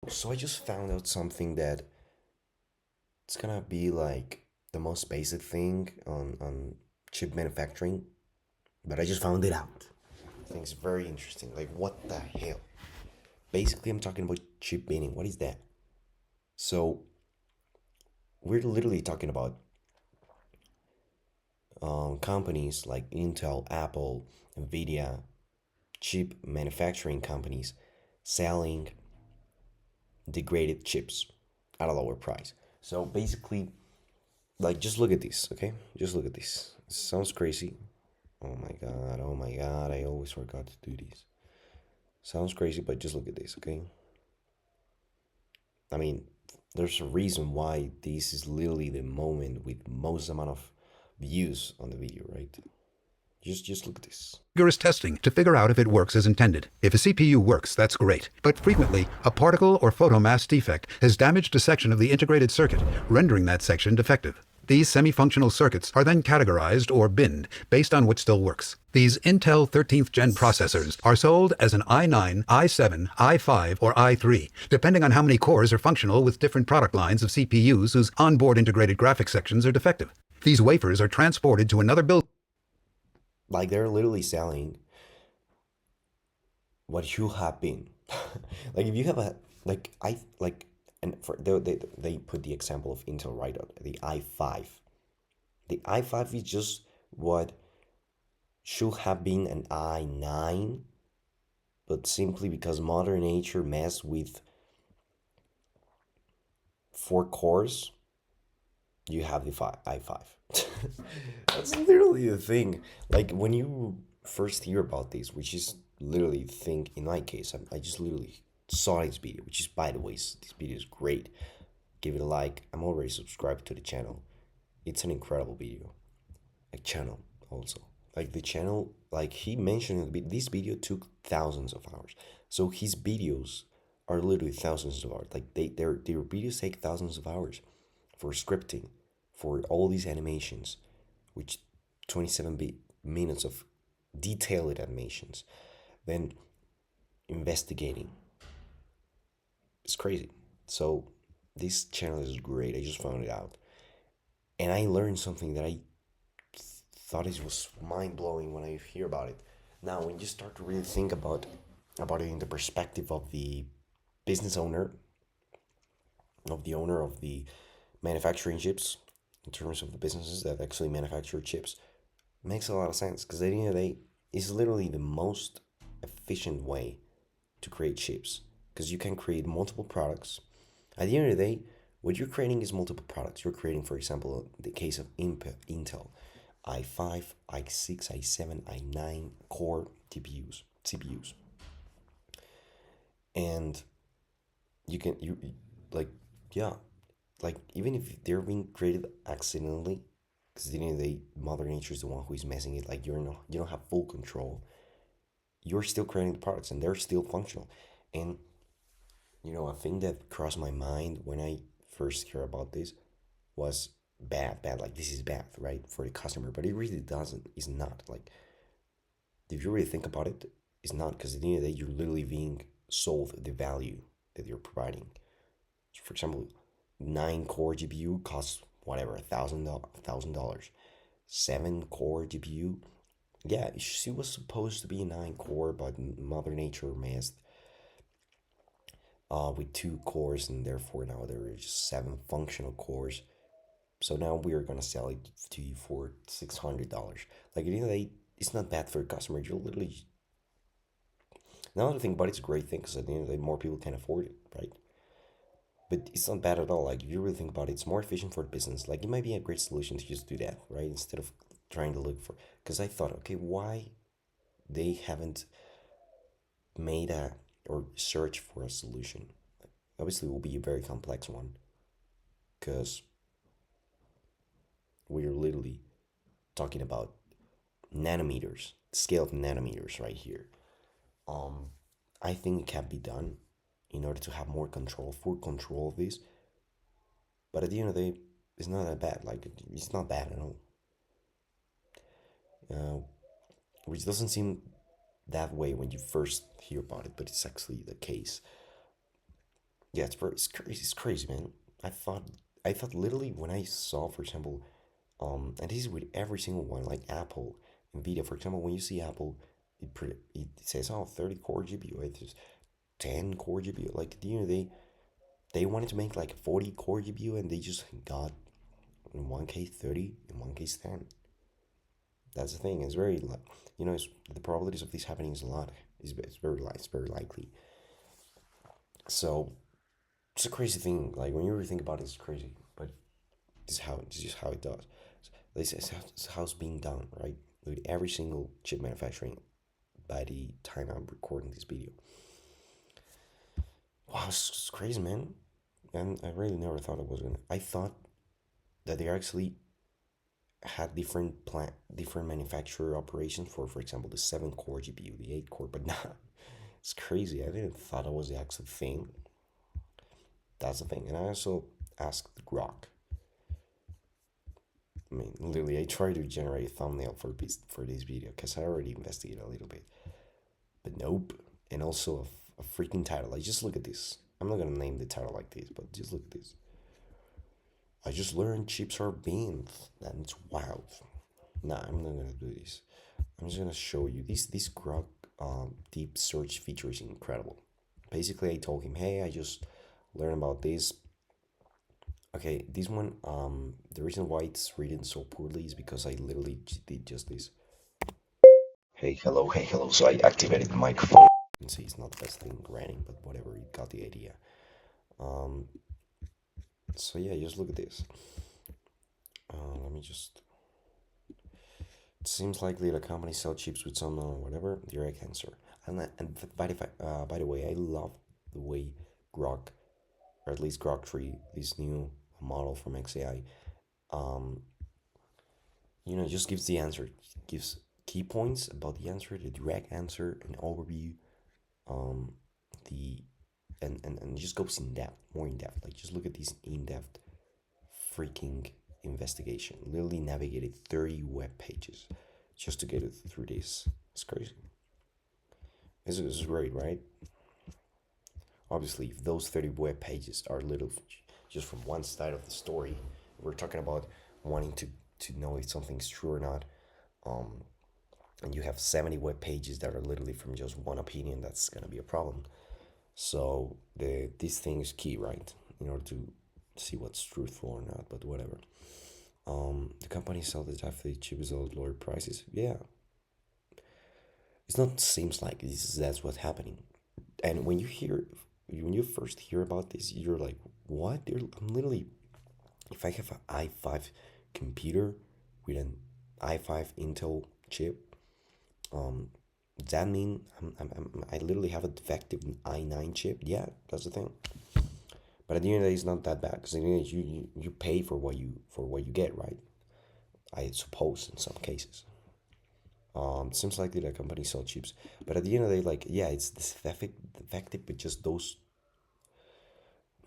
So I just found out something that it's gonna be like the most basic thing on chip manufacturing, but I just found it out. I think it's very interesting. Like, what the hell? Basically, I'm talking about chip binning. What is that? So we're literally talking about companies like Intel, Apple, Nvidia, chip manufacturing companies selling degraded chips at a lower price. So basically, like, just look at this, okay? Just look at this. It sounds crazy. Oh my god, I always forgot to do this. Sounds crazy, but just look at this, okay? I mean, there's a reason why this is literally the moment with most amount of views on the video, right? Just look at this. Rigorous testing to figure out if it works as intended. If a CPU works, that's great. But frequently, a particle or photomask defect has damaged a section of the integrated circuit, rendering that section defective. These semi-functional circuits are then categorized or binned based on what still works. These Intel 13th Gen processors are sold as an i9, i7, i5, or i3, depending on how many cores are functional with different product lines of CPUs whose onboard integrated graphics sections are defective. These wafers are transported to another build. Like, they're literally selling what should have been. Like, if you have a like I like and for they put the example of Intel right on the i5. The i5 is just what should have been an i9, but simply because Mother Nature messed with four cores, you have the i5. That's literally the thing. Like, when you first hear about this, which is literally the thing in my case, I just literally saw this video, which is, by the way, this video is great. Give it a like. I'm already subscribed to the channel. It's an incredible video. Like, channel also. Like, the channel, like he mentioned in the this video took thousands of hours. So his videos are literally thousands of hours. Like, their videos take thousands of hours for scripting, for all these animations, which 27 minutes of detailed animations, then investigating. It's crazy. So this channel is great. I just found it out, and I learned something that I thought it was mind blowing when I hear about it. Now, when you start to really think about it in the perspective of the business owner, of the owner of the manufacturing chips, in terms of the businesses that actually manufacture chips, makes a lot of sense, because at the end of the day, it's literally the most efficient way to create chips, because you can create multiple products. At the end of the day, what you're creating is multiple products. You're creating, for example, the case of Intel, i5, i6, i7, i9 core CPUs, and you like, yeah, like, even if they're being created accidentally, because at the end of the day, Mother Nature is the one who is messing it. Like, you don't have full control. You're still creating the products, and they're still functional. And a thing that crossed my mind when I first heard about this was bad. Like, this is bad, right, for the customer, but it really doesn't. It's not. Like, if you really think about it, it's not, because at the end of the day, you're literally being sold the value that you're providing. So, for example, 9 core GPU costs whatever, $1,000. 7 core GPU, yeah, she was supposed to be 9 core, but Mother Nature messed with 2 cores, and therefore now there are just 7 functional cores. So now we are gonna sell it to you for $600. Like, it's not bad for a customer. You're literally, another thing, but it's a great thing, because at the end of the day, more people can afford it, right? But it's not bad at all. Like, if you really think about it, it's more efficient for the business. Like, it might be a great solution to just do that, right? Instead of trying to look for, because I thought, okay, why they haven't made a or search for a solution. Obviously, it will be a very complex one, because we're literally talking about nanometers, scale of nanometers right here. Um, I think it can be done in order to have more control, full control of this. But at the end of the day, it's not that bad. Like, it's not bad at all. Uh, which doesn't seem that way when you first hear about it, but it's actually the case. Yeah, it's crazy. It's crazy, man. I thought I thought literally when I saw, for example, and this is with every single one, like Apple, Nvidia, for example, when you see Apple, it says, oh, 30 core GPU, it's just 10 core GPU. Like, you know, they wanted to make like 40 core GPU, and they just got in one case 30, in one case 10. That's the thing. It's very like, the probabilities of this happening is a lot. It's very likely. So it's a crazy thing. Like when you really think about it, it's crazy. But this is how it does. This is how it's being done, right? With every single chip manufacturing by the time I'm recording this video. Wow, it's crazy, man. And I really never thought it was gonna. I thought that they actually had different manufacturer operations for example, the 7 core GPU, the 8 core, but nah, it's crazy. I didn't thought it was the actual thing. That's the thing. And I also asked Grok. I mean, literally, I tried to generate a thumbnail for this video because I already investigated a little bit, but nope. And also a freaking title. Like, just look at this. I'm not gonna name the title like this, but just look at this. I just learned chips are beans, and it's wild. Nah, I'm not gonna do this. I'm just gonna show you this Grok deep search feature is incredible. Basically, I told him, hey, I just learned about this. Okay, this one, the reason why it's written so poorly is because I literally did just this. Hey, hello. So I activated the microphone. You can see it's not the best thing running, but whatever, you got the idea. Um, so yeah, just look at this. Let me just. It seems likely the company sell chips with some whatever direct answer. By the way, I love the way Grok, or at least Grok 3, this new model from XAI, um, just gives the answer, gives key points about the answer, the direct answer, an overview, um, the and just goes in depth, more in depth. Like, just look at this in depth freaking investigation. Literally navigated 30 web pages just to get it through this. It's crazy. It's great, right? Obviously, if those 30 web pages are little just from one side of the story, we're talking about wanting to know if something's true or not. Um, and you have 70 web pages that are literally from just one opinion, that's gonna be a problem. So this thing is key, right? In order to see what's truthful or not, but whatever. The company sell the after the chip is at lower prices. Yeah, it's not seems like that's what's happening. And when you first hear about this, you're like, what? I'm literally, if I have an i5 computer with an i5 Intel chip, um, does that mean I literally have a defective i9 chip? Yeah, that's the thing. But at the end of the day, it's not that bad because you pay for what you get, right? I suppose in some cases. Seems likely that companies sell chips, but at the end of the day, like, yeah, it's defective with just those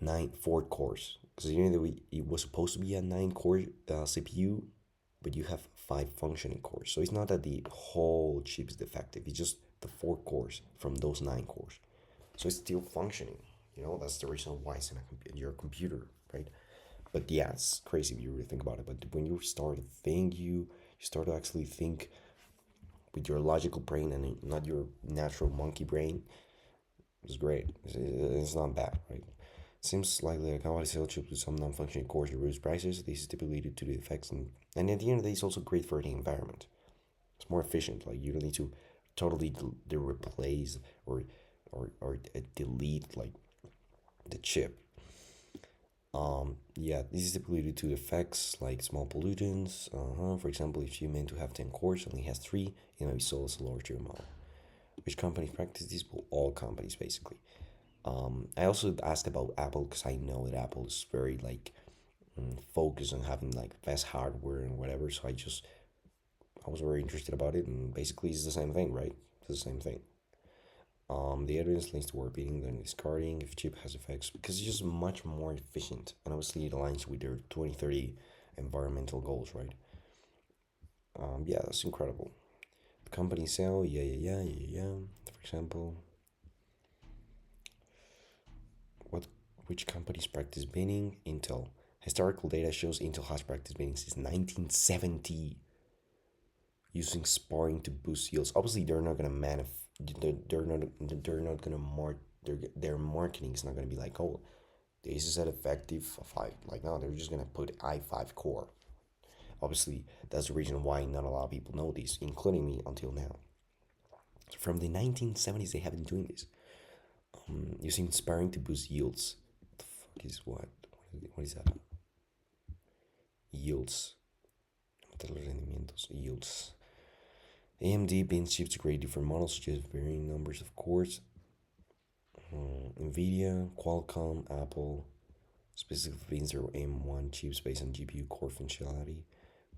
4 cores. Because you know that it was supposed to be a 9 core CPU, but you have 5 functioning cores. So it's not that the whole chip is defective. It's just the 4 cores from those 9 cores. So it's still functioning. That's the reason why it's in your computer, right? But yeah, it's crazy if you really think about it. But when you start to think, you start to actually think with your logical brain and not your natural monkey brain. It's great. It's not bad, right? Seems likely a company sell chips with some non-functioning cores to reduce prices. This is typically due to the effects, and at the end of the day, it's also great for the environment. It's more efficient. Like, you don't need to totally replace or delete like the chip. Yeah, this is typically due to effects like small pollutants. For example, if you meant to have 10 cores, only has 3, it might be sold as a lower tier model. Which companies practice this? Well, all companies basically. I also asked about Apple because I know that Apple is very like focused on having like best hardware and whatever. So I was very interested about it, and basically it's the same thing, right? It's the same thing. The evidence links to more beating than discarding if chip has effects because it's just much more efficient, and obviously it aligns with their 2030 environmental goals, right? Yeah, that's incredible. The company sell, yeah. For example, what which companies practice binning? Intel. Historical data shows Intel has practiced binning since 1970, using sparring to boost yields. Obviously, they're not gonna they're not gonna their marketing is not gonna be like, oh, this is an effective five. Like, no, they're just gonna put i5 core. Obviously, that's the reason why not a lot of people know this, including me until now. From the 1970s, they have been doing this. Using sparring to boost yields. What the fuck is what? What is that? Yields. Yields. AMD bins chips to create different models, such as varying numbers of cores. Nvidia, Qualcomm, Apple specifically bins their M1 chips based on GPU core functionality,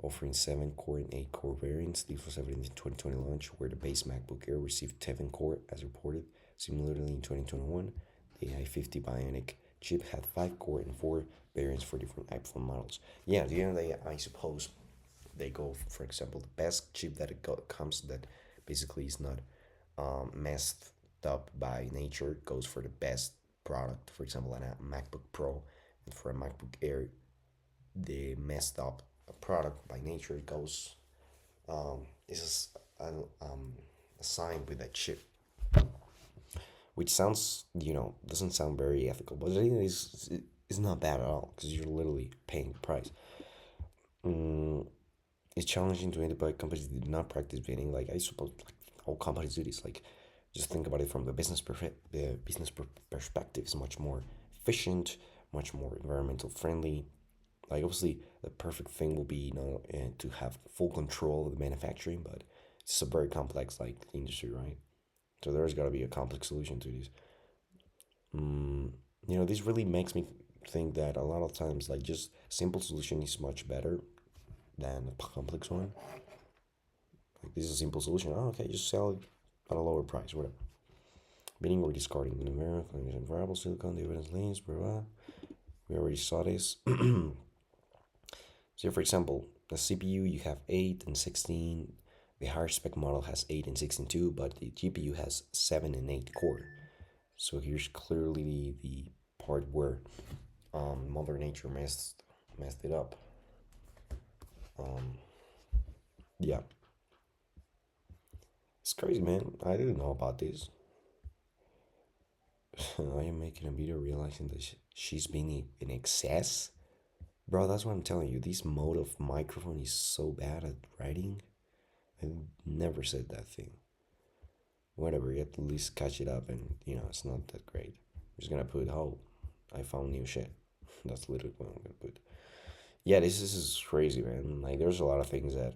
offering 7 core and 8 core variants. This was evident in 2020 launch, where the base MacBook Air received 7 core as reported. Similarly, in 2021, the i50 Bionic chip had 5 core and 4 variants for different iPhone models. Yeah, at the end of the day, I suppose they go, for example, the best chip that comes that basically is not messed up by nature goes for the best product. For example, a MacBook Pro, and for a MacBook Air, the messed up product by nature goes is assigned with that chip, which sounds, doesn't sound very ethical, but it's not bad at all because you're literally paying the price. It's challenging to identify companies that do not practice binning. Like, I suppose like all companies do this. Like, just think about it from the perspective. It's much more efficient, much more environmental friendly. Like, obviously, the perfect thing will be to have full control of the manufacturing, but it's a very complex like industry, right? So there's got to be a complex solution to this. This really makes me think that a lot of times, like, just simple solution is much better than a complex one. Like, this is a simple solution. Oh, okay, just sell it at a lower price, whatever. Binning or discarding the numeric, variable silicon, the evidence lanes, blah, blah. We already saw this. So, for example, the CPU you have 8 and 16. The higher spec model has 8 and 16 too, but the GPU has 7 and 8 core. So here's clearly the part where Mother Nature messed it up. Yeah, it's crazy, man. I didn't know about this. I am making a video realizing that she's being in excess. Bro, that's what I'm telling you. This mode of microphone is so bad at writing. I never said that thing. Whatever, you at least catch it up, and it's not that great. I'm just gonna put, oh, I found new shit. That's literally what I'm gonna put. Yeah, this is crazy, man. Like, there's a lot of things that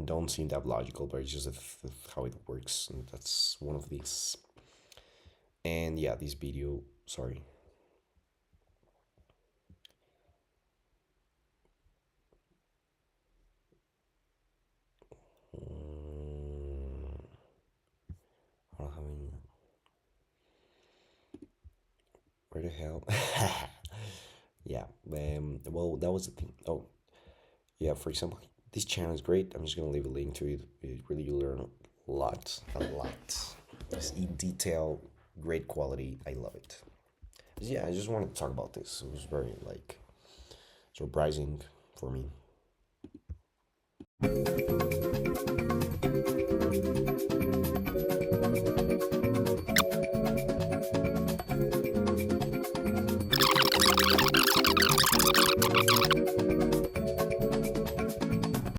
don't seem that logical, but it's just how it works, and that's one of these. And yeah, this video, sorry. Where the hell? Yeah, well, that was the thing. Oh, yeah, for example, this channel is great. I'm just gonna leave a link to it. Really, you learn a lot. It's in detail, great quality. I love it. Yeah, I just wanted to talk about this. It was very surprising for me.